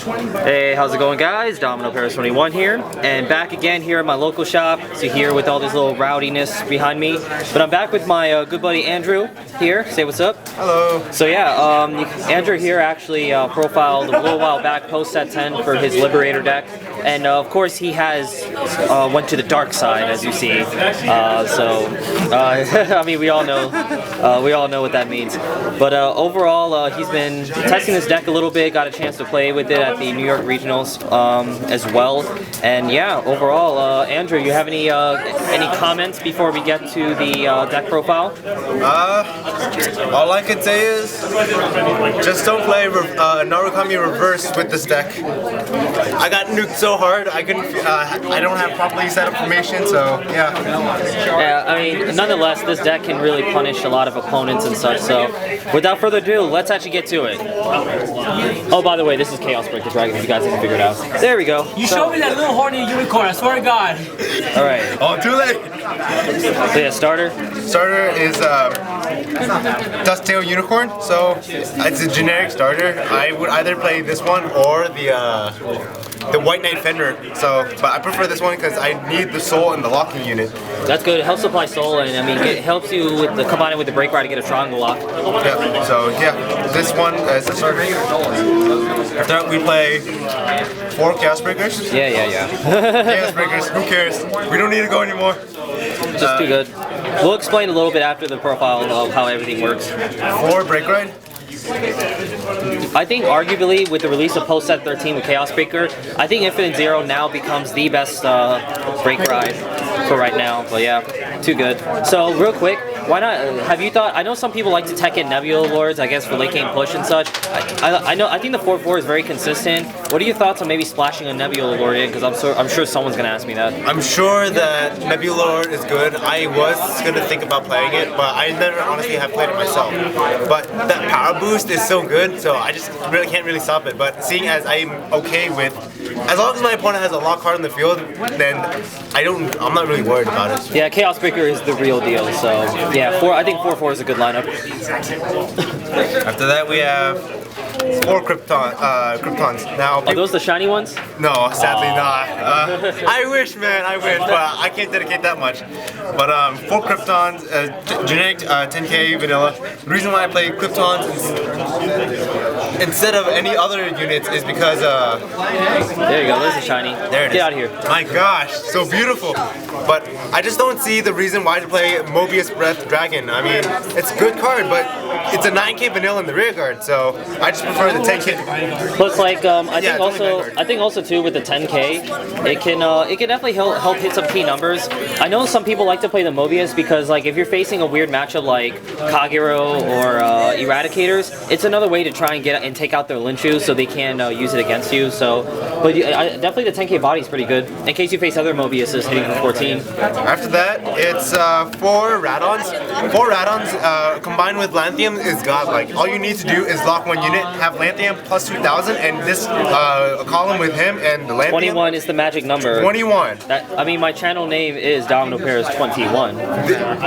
Hey, how's it going, guys? Domino Paris 21 here, and back again here at my local shop. So here with all this little rowdiness behind me, but I'm back with my good buddy Andrew here. Say what's up. Hello. So yeah, Andrew here actually profiled a little while back post set 10 for his Liberator deck, and of course he has went to the dark side, as you see. I mean, we all know what that means. But overall, he's been testing this deck a little bit. Got a chance to play with it at the New York Regionals as well. And yeah, overall, Andrew, you have any comments before we get to the deck profile? All I can say is just don't play Narukami reverse with this deck. I got nuked so hard I don't have properly set up formation, so yeah. Yeah, I mean, nonetheless, this deck can really punish a lot of opponents and such. So, without further ado, let's actually get to it. Oh, by the way, this is Chaos Breaker Dragon. If you guys didn't figure it out, there we go. You showed me that little horny unicorn. I swear to God. All right. Oh, too late. So yeah, starter. Starter is Dusttail Unicorn. So it's a generic starter. I would either play this one or the White Knight Fender. So, but I prefer this one because I need the soul and the locking unit. That's good. It helps supply soul, and I mean, it helps you with the combining with the break ride to get a triangle lock. Yeah. So yeah, this one is the starter. After that, we play 4 Chaos Breakers. Yeah. Chaos Breakers. Who cares? We don't need to go anymore. Just too good. We'll explain a little bit after the profile of how everything works. 4 break ride. I think arguably with the release of post set 13 with Chaos Breaker, I think Infinite Zero now becomes the best break ride for right now. But yeah, too good. So real quick, why not? Have you thought? I know some people like to tech in Nebula Lords, I guess for late game push and such. I think the 4/4 is very consistent. What are your thoughts on maybe splashing a Nebula Lord in? Because I'm sure someone's gonna ask me that. I'm sure that Nebula Lord is good. I was gonna think about playing it, but I never honestly have played it myself. But that power boost is so good, so I just can't really stop it. But seeing as I'm okay with, as long as my opponent has a lock card in the field, then I'm not really worried about it. Yeah, Chaos Breaker is the real deal. So yeah, I think 4/4 is a good lineup. After that, we have 4 Kryptons. Now, Are those the shiny ones? No, sadly not. I wish, man, I wish, but I can't dedicate that much. But 4 Kryptons, generic 10k vanilla. The reason why I play Kryptons instead of any other units is because there you go. There's a shiny. There it is. Get out of here. My gosh, so beautiful. But I just don't see the reason why to play Mobius Breath Dragon. I mean, it's a good card, but it's a 9k vanilla in the rear guard, so I just prefer the 10k. Plus, like, I think also too with the 10k, it can definitely help hit some key numbers. I know some people like to play the Mobius because, like, if you're facing a weird matchup like Kagero or Eradicators, it's another way to try and get and take out their Linchu so they can use it against you. So, but definitely the 10k body is pretty good in case you face other Mobiuses hitting for 14. After that, it's 4 Radons. 4 Radons combined with Lanthium is godlike. All you need to do is lock 1 unit, have Lanthium plus 2,000, and this column with him and the Lanthium. 21 is the magic number. 21. I mean, my channel name is Domino Paris 21.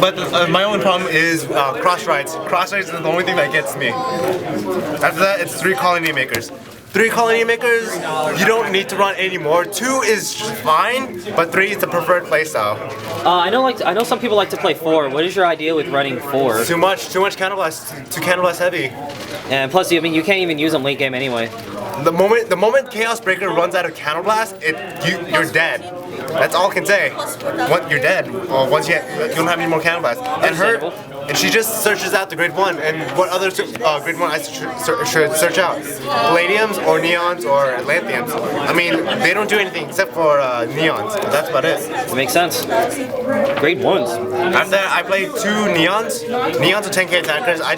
But my only problem is cross rides. Cross rides is the only thing that gets me. After that, it's 3 Colony Makers. 3 Colony Makers, you don't need to run any more. 2 is fine, but 3 is the preferred playstyle. I know some people like to play 4. What is your idea with running 4? Too much Counterblast, too Counterblast heavy. And plus, I mean, you can't even use them late game anyway. The moment Chaos Breaker runs out of Counterblast, you're dead. That's all I can say. You're dead. Once you don't have any more Counterblast. And she just searches out the grade 1, and what other grade 1 I should search out? Palladiums or Neons or Lanthiums. I mean, they don't do anything except for Neons, but that's about it. It makes sense. Grade 1s. After that, I played 2 Neons. Neons are 10k attackers. I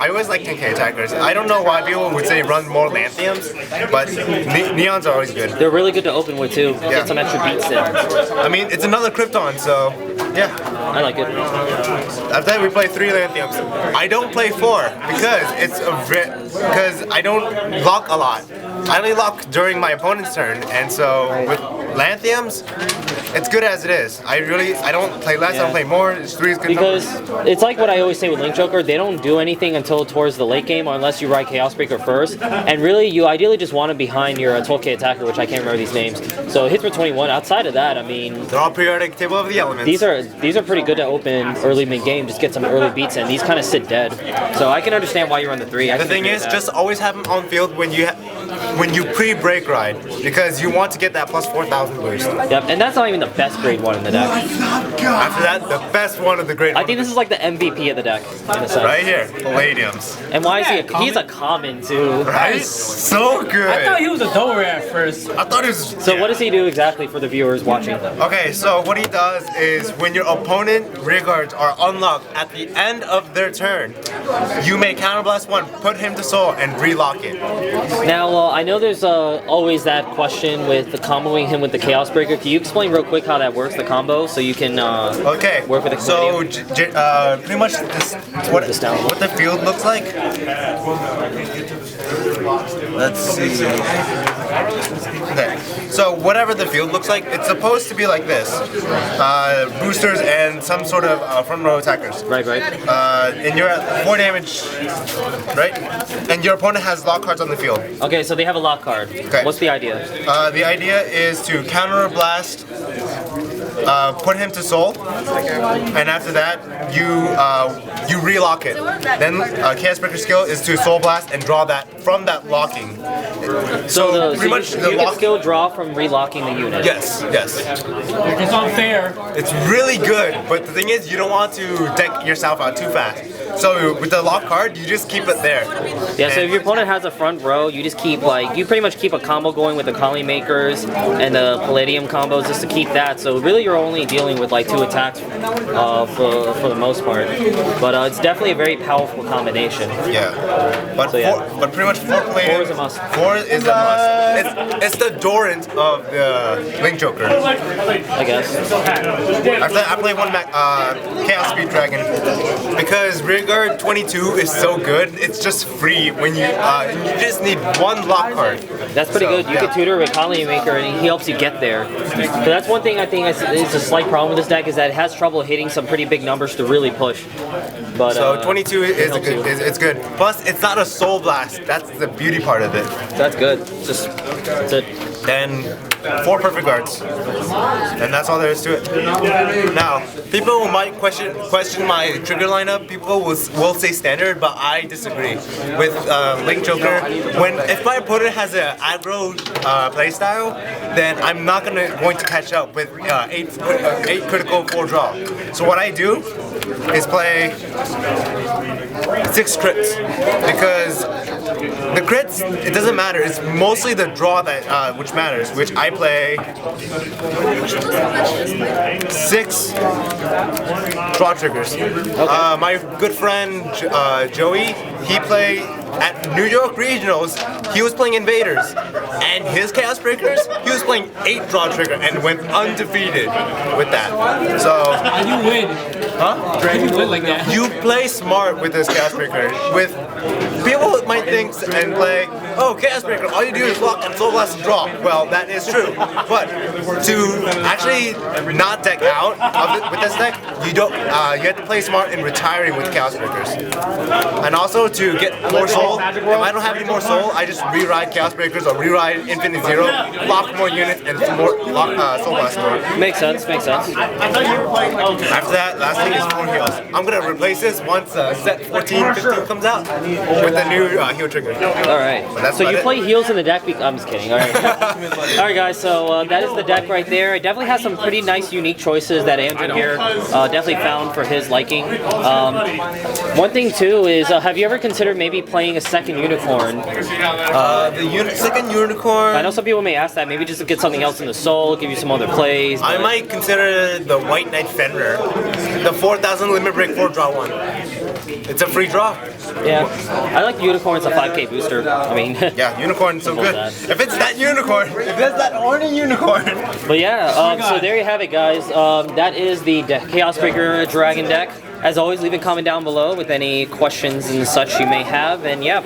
always like 10k attackers. I don't know why people would say run more Lanthiums, but Neons are always good. They're really good to open with too. Yeah. Get some extra beats in. I mean, it's another Krypton, so yeah. I like it. After that, we play 3 Lanthiums. I don't play 4 because I don't lock a lot. I only lock during my opponent's turn, and so Lanthiums, it's good as it is. I don't play less, I don't play more. 3 is good. Because it's like what I always say with Link Joker, they don't do anything until towards the late game unless you ride Chaos Breaker first. And really, you ideally just want him behind your 12k attacker, which I can't remember these names. So hits for 21. Outside of that, I mean, they're all periodic table of the elements. These are pretty good to open early mid game. Just get some early beats in. These kind of sit dead. So I can understand why you run the 3. The thing is, just always have them on field when you pre-break ride, because you want to get that plus 4,000 boost. Yep, and that's not even the best grade 1 in the deck. After that, the best one of the grade 1. I think this is like the MVP of the deck, in a sense. Right here, Palladiums. And why is he? He's a common too. Right? So good. I thought he was a doer at first. I thought he was. So what does he do exactly for the viewers watching? Okay, so what he does is when your opponent rear guards are unlocked at the end of their turn, you may counterblast 1, put him to soul, and relock it. Now, I know there's always that question with the comboing him with the Chaos Breaker. Can you explain real quick how that works, the combo, so you can work with the so pretty much what the field looks like. Let's see. Okay, so whatever the field looks like, it's supposed to be like this. Boosters and some sort of front row attackers. Right. And you're at 4 damage, right? And your opponent has lock cards on the field. Okay, so they have a lock card. Okay. What's the idea? The idea is to counter blast, put him to soul, and after that you relock it. Then Chaos Breaker skill is to soul blast and draw that from that locking. So pretty much the you lock can still draw from relocking the unit. Yes. It's unfair. It's really good, but the thing is, you don't want to deck yourself out too fast. So with the lock card, you just keep it there. Yeah, so if your opponent has a front row, you just keep you pretty much keep a combo going with the Colony Makers and the Palladium combos just to keep that. So really you're only dealing with 2 attacks for the most part. But it's definitely a very powerful combination. Yeah. But but pretty much 4 Palladium. 4 is a must. 4 is a must. It's the Dorant of the Link Joker. I guess. I play 1 Chaos Speed Dragon because Vanguard 22 is so good. It's just free when you just need 1 lock card. That's pretty good. You can tutor with Colony Maker and he helps you get there. So that's one thing I think is a slight problem with this deck is that it has trouble hitting some pretty big numbers to really push. But so 22 is it's good. Plus it's not a soul blast. That's the beauty part of it. That's good. That's it. Then 4 perfect guards, and that's all there is to it. Now, people might question my trigger lineup. People will say standard, but I disagree with Link Joker. If my opponent has an aggro playstyle, then I'm not going to catch up with 8 critical 4 draw. So what I do is play 6 crits, because the crits, it doesn't matter. It's mostly the draw that which matters, which I play 6 draw triggers. Okay. My good friend Joey, he played at New York Regionals. He was playing Invaders, and his Chaos Breakers, he was playing 8 draw trigger and went undefeated with that. So And you win. huh? You win like that. You play smart with this Chaos Breaker. With people might think and play, oh, Chaos Breaker, all you do is lock and soul blast and draw. Well, that is true. But to actually not deck out with this deck, you don't. You have to play smart in retiring with Chaos Breakers. And also to get more soul. If I don't have any more soul, I just re-ride Chaos Breakers or re-ride Infinite Zero, lock more units, and more soul blast more. Makes sense. After that, last thing is 4 heals. I'm gonna replace this once set 14, 15 comes out with the new heal trigger. All right. So you play heals in the deck. I'm just kidding. All right. All right, guys. So that is the deck right there. It definitely has some pretty nice, unique choices that Andrew here definitely found for his liking. One thing too is, have you ever considered maybe playing a second unicorn? Second unicorn. I know some people may ask that. Maybe just to get something else in the soul, give you some other plays. I might consider the White Knight Fenrir, the 4,000 limit break 4 draw one. It's a free draw. Yeah, I like unicorns, a 5k booster. I mean, yeah, unicorn so good. If it's that unicorn, if it's that horny unicorn. But yeah, so there you have it, guys. That is the Chaos Breaker Dragon deck. as always, leave a comment down below with any questions and such you may have. And yeah,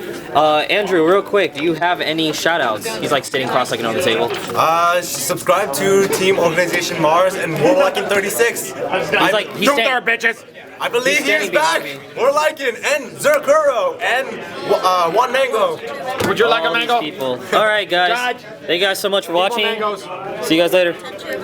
Andrew, real quick, do you have any shout-outs? He's like sitting cross-legged on the table. Subscribe to Team Organization Mars and World Liking 36. He's bitches. I believe he is back. We're liking and Zerkuro and One Mango. Would you like a All these mango? people. All right, guys. Thank you guys so much for watching. See you guys later.